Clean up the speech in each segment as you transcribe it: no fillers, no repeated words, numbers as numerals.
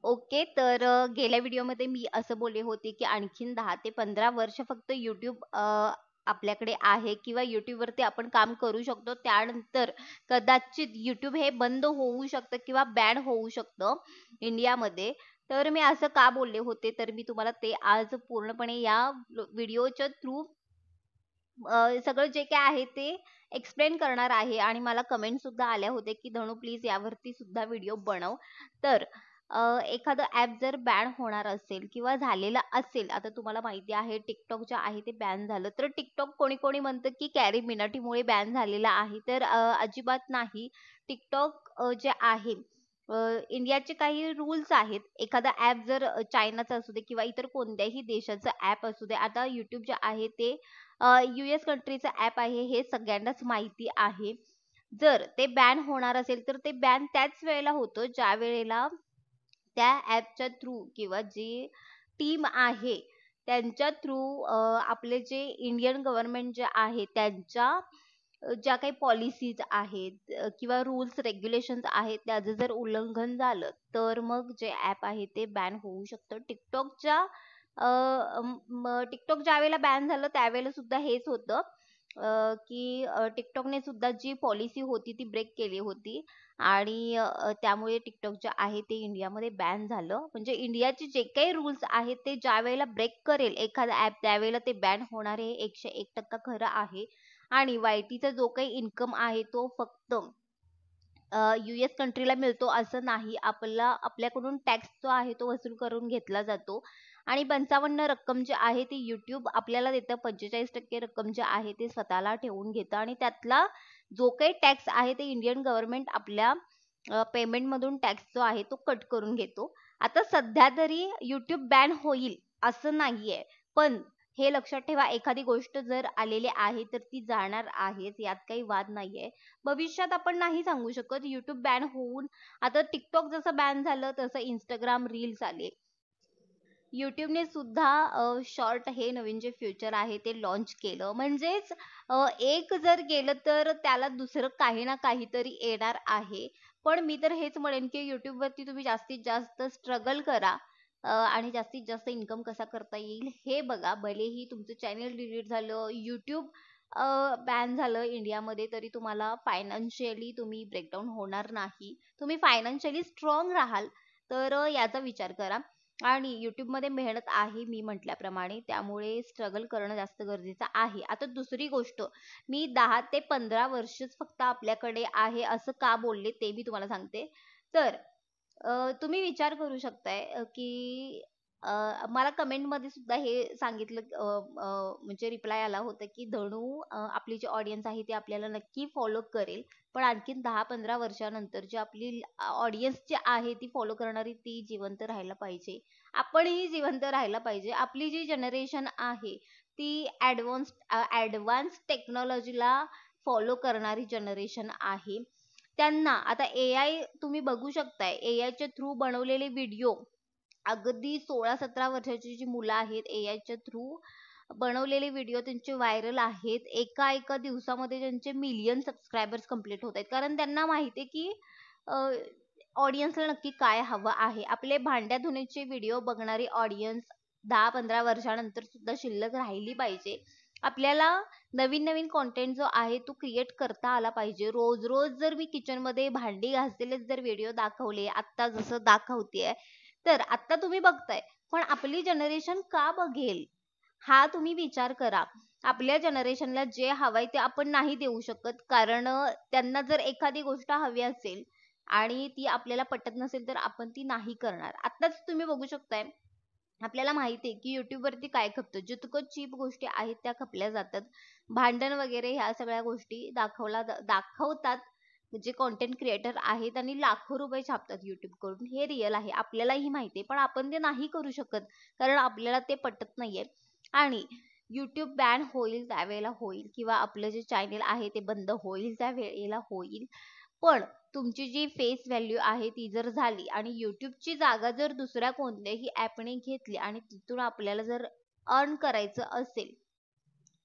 Okay. तर गेल्या व्हिडिओमध्ये मी असं बोलले होते, की आणखीन 10 ते 15 वर्ष फक्त YouTube आपल्याकडे आहे किंवा YouTubeवरती आपण काम करू शकतो. त्यानंतर कदाचित YouTube हे बंद होऊ शकतं किंवा बॅन होऊ शकतं इंडियामध्ये. तर मी असं का बोलले होते, तर मी तुम्हाला ते आज पूर्णपणे या व्हिडिओच्या थ्रू सगळं जे काही आहे ते एक्सप्लेन करणार आहे आणि मला कमेंट सुद्धा आल्या होत्या, की "धनू प्लीज यावरती सुद्धा व्हिडिओ बनव." तर एखादं ॲप जर बॅन होणार असेल किंवा झालेलं असेल, आता तुम्हाला माहिती आहे TikTok जे आहे ते बॅन झालं. तर TikTok कोणी-कोणी म्हणतं, की कॅरी मिनाटीमुळे बॅन झालेलं आहे. तर अजिबात नाही. TikTok जे आहे इंडियाचे काही रूल्स आहेत. एखादा ॲप जर चायनाचा असू दे किंवा इतर कोणत्याही देशाचं ॲप असू दे. आता YouTube जे आहे ते यूएस कंट्रीचं ॲप आहे हे सगळ्यांनाच माहिती आहे. जर ते बॅन होणार असेल, तर ते बॅन त्याच वेळेला होतं ज्या वेळेला त्या ॲपच्या थ्रू किंवा जी टीम आहे त्यांच्या थ्रू आपले जे इंडियन गव्हर्नमेंट जे आहे त्यांच्या ज्या काही पॉलिसीज आहेत किंवा रूल्स रेग्युलेशन्स आहेत त्याचं जर उल्लंघन झालं, तर मग जे ॲप आहे ते बॅन होऊ शकतं. TikTokच्या TikTok ज्यावेळेला बॅन झालं त्यावेळेला सुद्धा हेच होतं. की TikTokने सुद्धा जी पॉलिसी होती ती ब्रेक केली होती आणि त्यामुळे TikTok जे आहे ते इंडियामध्ये बॅन झालं. म्हणजे इंडियाचे जे काही रूल्स आहेत ते ज्यावेळेला ब्रेक करेल एखादा ॲप त्यावेळेला ते बॅन होणार हे 101% खरं आहे. आणि YTचा जो काही इन्कम आहे तो फक्त यूएस कंट्रीला मिळतो असं नाही. आपल्याकडून टॅक्स जो आहे तो वसूल करून घेतला जातो आणि 55 रक्कम जी आहे ती YouTube आपल्याला देतं. 45% रक्कम जी आहे ते स्वतःला ठेवून घेतं आणि त्यातला जो काही टॅक्स आहे ते इंडियन गव्हर्नमेंट आपल्या पेमेंटमधून टॅक्स जो आहे तो कट करून घेतो. आता सध्या तरी YouTube बॅन होईल असं नाहीये. पण हे लक्षात ठेवा एखादी गोष्ट जर आलेली आहे तर ती जाणार आहेच यात काही वाद नाहीये. भविष्यात आपण नाही सांगू शकत. YouTube बॅन होऊन आता TikTok जसं बॅन झालं तसं Instagram रील्स आले. YouTubeने सुद्धा शॉर्ट हे नवीन जे फीचर आहे ते लॉन्च केलं. म्हणजेच एक जर गेलं तर त्याला दुसरं काही ना काहीतरी येणार आहे. पण मी तर हेच म्हणेन की YouTubeवरती तुम्ही जास्तीत जास्त स्ट्रगल करा आणि जास्तीत जास्त इन्कम कसा करता येईल हे बघा. भलेही तुमचं चॅनल डिलीट झालं, YouTube बॅन झालं इंडियामध्ये तरी तुम्हाला फायनान्शियली तुम्ही ब्रेकडाउन होणार नाही. तुम्ही फायनान्शियली स्ट्राँग राहाल तर याचा विचार करा. आणि YouTubeमध्ये मेहनत आहे मी म्हटल्याप्रमाणे त्यामुळे स्ट्रगल करणं जास्त गरजेचं आहे. आता दुसरी गोष्ट मी 10 ते 15 वर्षच फक्त आपल्याकडे आहे असं का बोलले ते मी तुम्हाला सांगते. तर तुम्ही विचार करू शकताय की मला कमेंटमध्ये सुद्धा हे सांगितलं म्हणजे रिप्लाय आला होता की धनू आपली जी ऑडियन्स आहे ती आपल्याला नक्की फॉलो करेल. पण आणखीन 10-15 वर्षानंतर जी आपली ऑडियन्स जी आहे ती फॉलो करणारी ती जिवंत राहायला पाहिजे. आपणही जिवंत राहायला पाहिजे. आपली जी जनरेशन आहे ती ॲडव्हान्स टेक्नॉलॉजीला फॉलो करणारी जनरेशन आहे. त्यांना आता एआय तुम्ही बघू शकताय. एआयच्या थ्रू बनवलेले व्हिडिओ अगदी 16-17 वर्षाची जी मुलं आहेत एआयच्या थ्रू बनवलेले व्हिडिओ त्यांचे व्हायरल आहेत. एका दिवसामध्ये त्यांचे मिलियन सबस्क्रायबर्स कंप्लीट होत आहेत. कारण त्यांना माहिती आहे की ऑडियन्सला नक्की काय हवं आहे. आपले भांड्या धुण्याचे व्हिडिओ बघणारी ऑडियन्स 10-15 वर्षानंतर सुद्धा शिल्लक राहिली पाहिजे. आपल्याला नवीन-नवीन कंटेंट जो आहे तो क्रिएट करता आला पाहिजे. रोज-रोज जर मी किचनमध्ये भांडी घासलेलेच जर व्हिडिओ दाखवले, आत्ता जसं दाखवतेय, तर आत्ता तुम्ही बघताय. पण आपली जनरेशन का बघेल? हा तुम्ही विचार करा. आपल्या जनरेशनला जे हवंय ते आपण नाही देऊ शकत. कारण त्यांना जर एखादी गोष्ट हवी असेल आणि ती आपल्याला पटत नसेल, तर आपण ती नाही करणार. आत्ताच तुम्ही बघू शकताय, आपल्याला माहिती आहे की YouTubeवरती काय खपतं. जितकं चीप गोष्टी आहेत त्या खपल्या जातात. भांडण वगैरे ह्या सगळ्या गोष्टी दाखवतात. जे कंटेंट क्रिएटर आहेत आणि लाखो रुपये छापतात YouTubeकडून. हे रिअल आहे. आपल्यालाही माहिती आहे. पण आपण ते नाही करू शकत. कारण आपल्याला ते पटत नाहीये. आणि YouTube बॅन होईल त्यावेळेला होईल किंवा आपलं जे चॅनल आहे ते बंद होईल त्यावेळेला होईल. पण तुमची जी फेस व्हॅल्यू आहे ती जर झाली आणि YouTubeची जागा जर दुसऱ्या कोणत्याही ॲपने घेतली आणि तिथून आपल्याला जर अर्न करायचं असेल,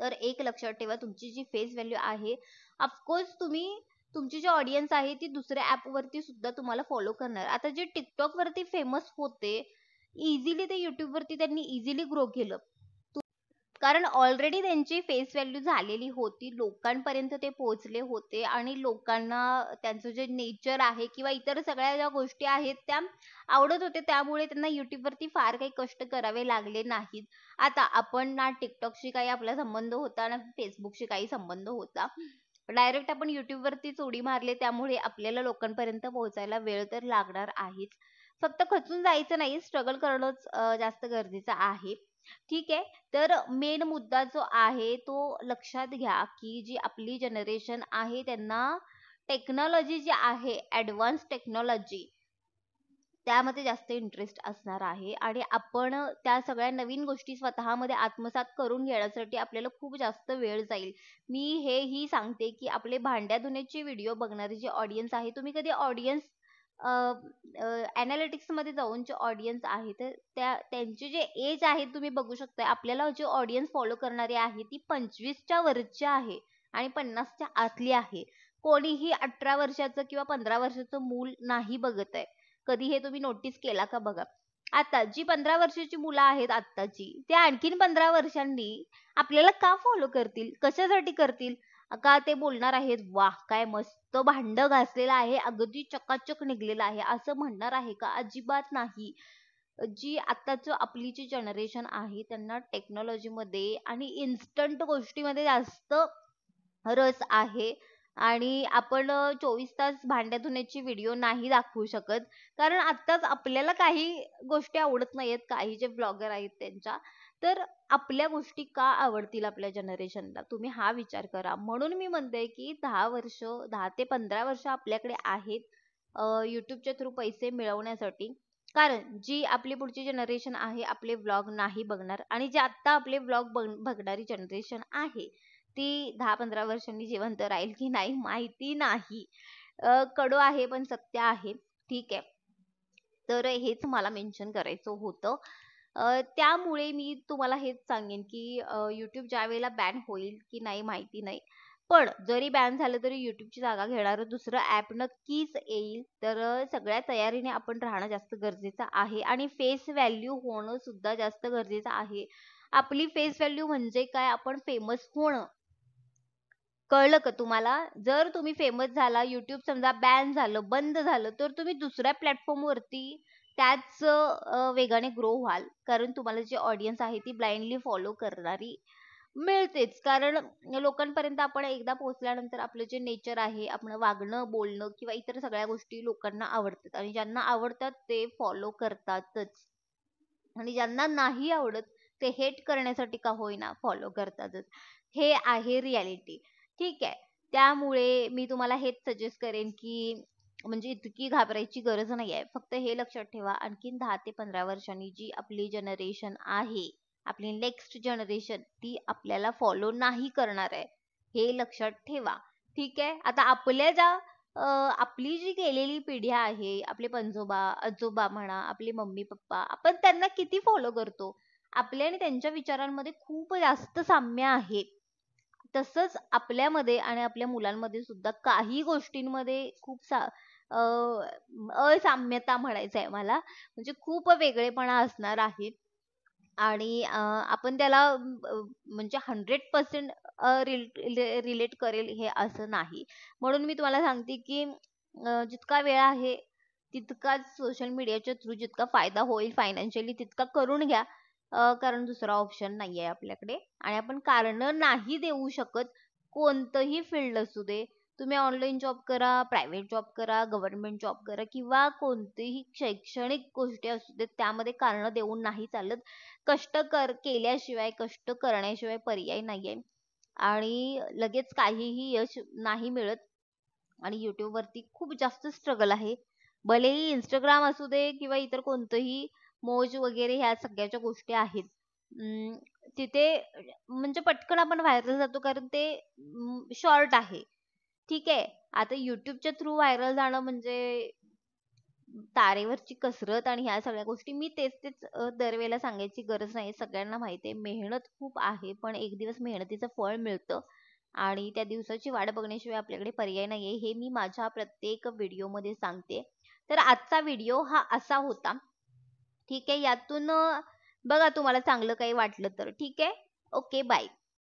तर एक लक्षात ठेवा तुमची जी फेस व्हॅल्यू आहे ऑफकोर्स तुम्ही तुमची जी ऑडियन्स आहे ती दुसऱ्या ऍप वरती सुद्धा तुम्हाला फॉलो करणार. आता जे टिकटॉक वरती फेमस होते, इझिली ते युट्यूब वरती त्यांनी इझिली ग्रो केलं. कारण ऑलरेडी त्यांची फेस व्हॅल्यू झालेली होती, लोकांपर्यंत ते पोहोचले होते आणि लोकांना त्यांचं जे नेचर आहे किंवा इतर सगळ्या ज्या गोष्टी आहेत त्या आवडत होते. त्यामुळे त्यांना YouTube वरती फार काही कष्ट करावे लागले नाहीत. आता आपण ना TikTokशी काही आपला संबंध होता ना Facebookशी काही संबंध होता. डायरेक्ट आपण YouTube वरतीच उडी मारले, त्यामुळे आपल्याला लोकांपर्यंत पोहोचायला वेळ तर लागणार आहेच. फक्त खचून जायचं नाही, स्ट्रगल करणंच जास्त गरजेचं आहे. ठीक आहे. तर मेन मुद्दा जो आहे तो लक्षात घ्या, की जी आपली जनरेशन आहे त्यांना टेक्नॉलॉजी जी आहे, ॲडव्हान्स टेक्नॉलॉजी त्यामध्ये जास्त इंटरेस्ट असणार आहे आणि आपण त्या सगळ्या नवीन गोष्टी स्वतःमध्ये आत्मसात करून घेण्यासाठी आपल्याला खूप जास्त वेळ जाईल. मी हेही सांगते, की आपले भांड्या धुण्याचे व्हिडिओ बघणारे जे ऑडियन्स आहे, तुम्ही कधी ऑडियन्स मध्ये जाऊन जे ऑडियन्स आहे तर त्यांचे जे एज आहे तुम्ही बघू शकता. आपल्याला जे ऑडियन्स फॉलो करणारे आहे ती 25च्या वरची आहे आणि 50च्या आतली आहे. कोणीही 18 वर्षाचं किंवा 15 वर्षाचं मूल नाही बघत आहे. कधी हे तुम्ही नोटीस केला का बघा. आता जी 15 वर्षाची मुलं आहेत आत्ताची, ते आणखीन 15 वर्षांनी आपल्याला का फॉलो करतील? कशासाठी करतील? का ते बोलणार आहेत, "वाह! काय मस्त भांडं घासलेलं आहे, अगदी चकाचक निघलेलं आहे," असं म्हणणार आहे का? अजिबात नाही. जी आत्ताचं आपली जी जनरेशन आहे त्यांना टेक्नॉलॉजीमध्ये आणि इन्स्टंट गोष्टीमध्ये जास्त रस आहे आणि आपण 24 तास भांड्या धुण्याची व्हिडिओ नाही दाखवू शकत. कारण आत्ताच आपल्याला काही गोष्टी आवडत नाहीयेत, काही जे ब्लॉगर आहेत त्यांच्या. तर आपल्या गोष्टी का आवडतील आपल्या जनरेशनला? तुम्ही हा विचार करा. म्हणून मी म्हणते, की 10 वर्ष 10 ते 15 वर्ष आपल्याकडे आहेत YouTubeच्या थ्रू पैसे मिळवण्यासाठी. कारण जी आपली पुढची जनरेशन आहे, आपले व्लॉग नाही बघणार आणि जे आत्ता आपले व्लॉग बघणारी जनरेशन आहे, ती 10-15 वर्षांनी जिवंत राहील की नाही माहिती नाही. कडू आहे पण सत्य आहे. ठीक आहे. तर हेच मला मेन्शन करायचं होतं. त्यामुळे मी तुम्हाला हेच सांगेन, की YouTube ज्यावेळेला बॅन होईल की नाही माहिती नाही. पण जरी बॅन झालं तरी YouTubeची जागा घेणारं दुसरं ॲप नक्कीच येईल. तर सगळ्या तयारीने आपण राहणं जास्त गरजेचं आहे आणि फेस व्हॅल्यू होणं सुद्धा जास्त गरजेचं आहे. आपली फेस व्हॅल्यू म्हणजे काय? आपण फेमस होणं. कळलं का तुम्हाला? जर तुम्ही फेमस झाला, YouTube समजा बॅन झालं, बंद झालं, तर तुम्ही दुसऱ्या प्लॅटफॉर्मवरती त्याच वेगाने ग्रो व्हाल. कारण तुम्हाला जी ऑडियन्स आहे ती ब्लाइंडली फॉलो करणारी मिळतेच. कारण लोकांपर्यंत आपण एकदा पोहोचल्यानंतर आपलं जे नेचर आहे, आपलं वागणं, बोलणं किंवा इतर सगळ्या गोष्टी लोकांना आवडतात आणि ज्यांना आवडतात ते फॉलो करतातच. आणि ज्यांना नाही आवडत ते हेट करण्यासाठी का होईना फॉलो करतातच. हे आहे रियालिटी. ठीक आहे. त्यामुळे मी तुम्हाला हेच सजेस्ट करेन, की म्हणजे इतकी घाबरायची गरज नाहीये. फक्त हे लक्षात ठेवा आणखीन 10 ते 15 वर्षांनी जी आपली जनरेशन आहे, आपली नेक्स्ट जनरेशन ती आपल्याला फॉलो नाही करणार आहे. हे लक्षात ठेवा. ठीक आहे. आता आपल्या ज्या आपली जी गेलेली पिढी आहे, आपले पणजोबा, आजोबा म्हणा, आपले मम्मी-पप्पा, आपण त्यांना किती फॉलो करतो. आपल्या आणि त्यांच्या विचारांमध्ये खूप जास्त साम्य आहे. तसंच आपल्यामध्ये आणि आपल्या मुलांमध्ये सुद्धा काही गोष्टींमध्ये खूप असाम्यता म्हणायचं आहे मला. म्हणजे खूप वेगळेपणा असणार आहे. आणि आपण त्याला म्हणजे 100% रिलेट करेल हे असं नाही. म्हणून मी तुम्हाला सांगते, की जितका वेळ आहे तितकाच सोशल मीडियाच्या थ्रू जितका फायदा होईल फायनान्शियली तितका करून घ्या. कारण दुसरा ऑप्शन नाहीये आपल्याकडे आणि आपण कारणं नाही देऊ शकत. कोणतंही फील्ड असू दे. तुम्ही ऑनलाईन जॉब करा, प्रायव्हेट जॉब करा, गव्हर्नमेंट जॉब करा किंवा कोणतीही शैक्षणिक गोष्टी असू देत, त्यामध्ये कारणं देऊन नाही चालत. कष्ट केल्याशिवाय, कष्ट करण्याशिवाय पर्याय नाहीये आणि लगेच काहीही यश नाही मिळत आणि YouTube वरती खूप जास्त स्ट्रगल आहे. भलेही Instagram असू दे किंवा इतर कोणतंही मौज वगैरे ह्या सगळ्याच्या गोष्टी आहेत. तिथे म्हणजे पटकन आपण व्हायरल जातो कारण ते शॉर्ट आहे. ठीक आहे. आता YouTubeच्या थ्रू व्हायरल जाणं म्हणजे तारेवरची कसरत आणि ह्या सगळ्या गोष्टी मी तेच दरवेळेला सांगायची गरज नाही. सगळ्यांना माहिती आहे मेहनत खूप आहे, पण एक दिवस मेहनतीचं फळ मिळतं. आणि त्या दिवसाची वाट बघण्याशिवाय आपल्याकडे पर्याय नाहीये हे मी माझ्या प्रत्येक व्हिडिओ मध्ये सांगते. तर आजचा व्हिडिओ हा असा होता. ठीक आहे, यातून बघा तुम्हाला चांगलं काही वाटलं तर. ठीक आहे, ओके बाय.